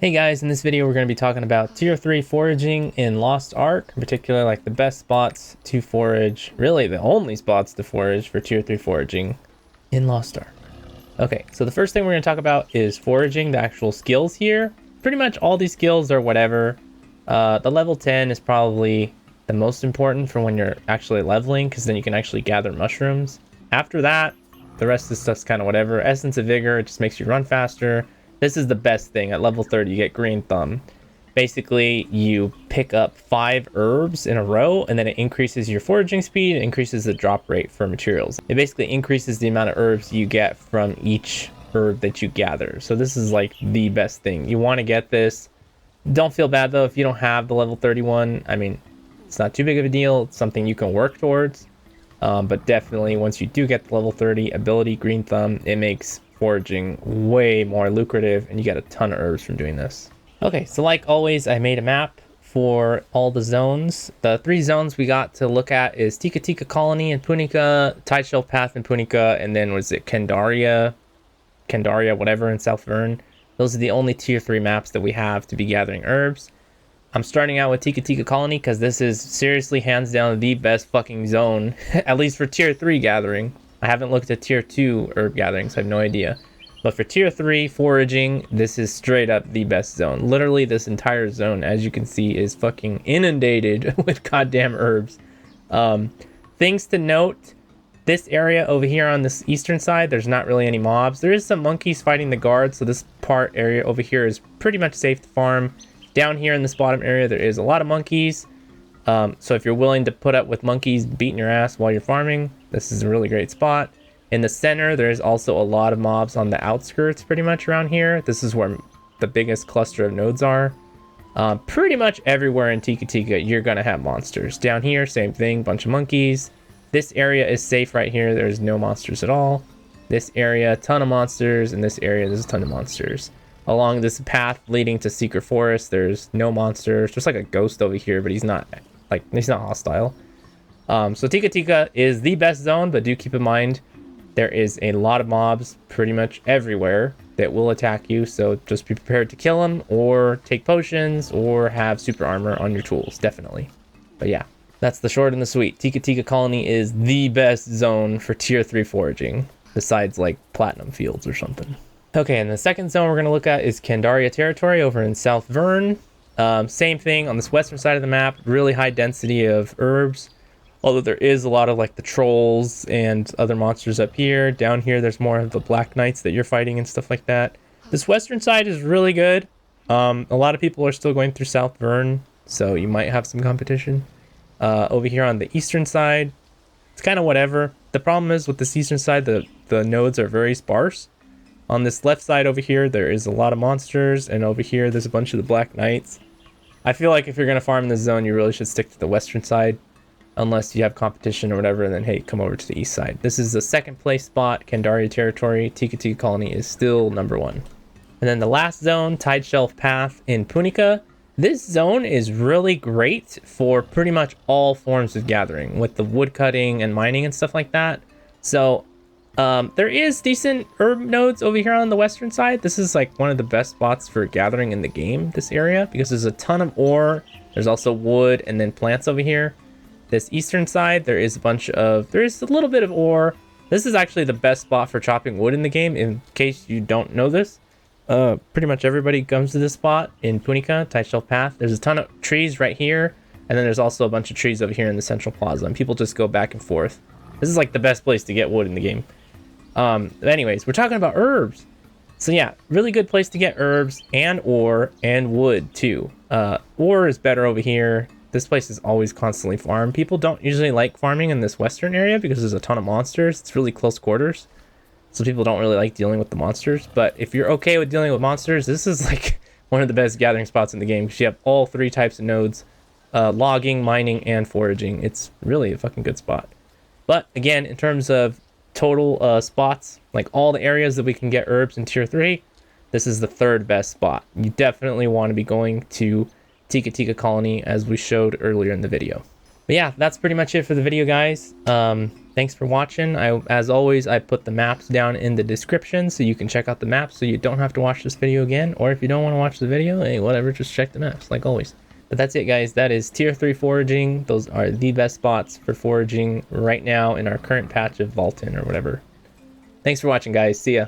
Hey guys, in this video we're going to be talking about tier 3 foraging in Lost Ark, in particular like the best spots to forage, really the only spots to forage for tier 3 foraging in Lost Ark. Okay, so the first thing we're going to talk about is foraging, the actual skills here. Pretty much all these skills are whatever. The level 10 is probably the most important for when you're actually leveling, because then you can actually gather mushrooms. After that, the rest of the stuff's kind of whatever. Essence of Vigor, it just makes you run faster. This is the best thing. At level 30, you get Green Thumb. Basically, you pick up 5 herbs in a row, and then it increases your foraging speed, it increases the drop rate for materials. It basically increases the amount of herbs you get from each herb that you gather. So this is like the best thing. You want to get this. Don't feel bad, though, if you don't have the level 31. I mean, it's not too big of a deal. It's something you can work towards. But definitely, once you do get the level 30 ability, Green Thumb, it makes foraging way more lucrative, and you get a ton of herbs from doing this. Okay, so like always, I made a map for all the zones. The 3 zones we got to look at is Tiktatika Colony in Punika, Tideshelf Path in Punika, and then was it Candaria, whatever, in South Vern. Those are the only tier 3 maps that we have to be gathering herbs. I'm starting out with Tiktatika Colony because this is seriously hands down the best fucking zone, at least for tier 3 gathering. I haven't looked at tier 2 herb gatherings, so I have no idea. But for tier 3 foraging, this is straight up the best zone. Literally, this entire zone, as you can see, is fucking inundated with goddamn herbs. Things to note, this area over here on this eastern side, there's not really any mobs. There is some monkeys fighting the guards, so this part area over here is pretty much safe to farm. Down here in this bottom area, there is a lot of monkeys. So if you're willing to put up with monkeys beating your ass while you're farming, this is a really great spot. In the center, there is also a lot of mobs on the outskirts pretty much around here. This is where the biggest cluster of nodes are. Pretty much everywhere in Tiktatika, you're going to have monsters. Down here, same thing, bunch of monkeys. This area is safe right here. There's no monsters at all. This area, ton of monsters. In this area, there's a ton of monsters. Along this path leading to Secret Forest, there's no monsters. There's like a ghost over here, but he's not hostile. So Tiktatika is the best zone, but do keep in mind there is a lot of mobs pretty much everywhere that will attack you, so just be prepared to kill them or take potions or have super armor on your tools, definitely. But yeah, that's the short and the sweet. Tiktatika Colony is the best zone for tier 3 foraging, besides like Platinum Fields or something. Okay, and the second zone we're going to look at is Candaria territory over in South Vern. Same thing on this western side of the map, really high density of herbs, although there is a lot of like the trolls and other monsters up here. Down here there's more of the black knights that you're fighting and stuff like that. This western side is really good. A lot of people are still going through South Vern, so you might have some competition. Over here on the eastern side, it's kind of whatever. The problem is with this eastern side, the nodes are very sparse. On this left side over here, there is a lot of monsters, and over here there's a bunch of the black knights. I feel like if you're going to farm in this zone, you really should stick to the western side, unless you have competition or whatever, and then, hey, come over to the east side. This is the second place spot, Candaria territory. Tiktatika Colony is still number 1. And then the last zone, Tideshelf Path in Punika. This zone is really great for pretty much all forms of gathering, with the woodcutting and mining and stuff like that. So there is decent herb nodes over here on the western side. This is like one of the best spots for gathering in the game, this area, because there's a ton of ore. There's also wood and then plants over here. This eastern side, there is a little bit of ore. This is actually the best spot for chopping wood in the game, in case you don't know this. Pretty much everybody comes to this spot in Punika, Tideshelf Path. There's a ton of trees right here, and then there's also a bunch of trees over here in the central plaza, and people just go back and forth. This is like the best place to get wood in the game. Anyways, we're talking about herbs. So yeah, really good place to get herbs and ore and wood too. Ore is better over here. This place is always constantly farmed. People don't usually like farming in this western area because there's a ton of monsters. It's really close quarters, so people don't really like dealing with the monsters. But if you're okay with dealing with monsters, this is like one of the best gathering spots in the game, because you have all 3 types of nodes, logging, mining, and foraging. It's really a fucking good spot. But again, in terms of total spots, like all the areas that we can get herbs in tier 3, this is the 3rd best spot. You definitely want to be going to Tiktatika Colony, as we showed earlier in the video. But yeah, that's pretty much it for the video, guys. Thanks for watching. As always, I put the maps down in the description so you can check out the maps so you don't have to watch this video again. Or if you don't want to watch the video, hey, whatever, just check the maps like always. But that's it, guys. That is tier 3 foraging. Those are the best spots for foraging right now in our current patch of Vaulton or whatever. Thanks for watching, guys. See ya.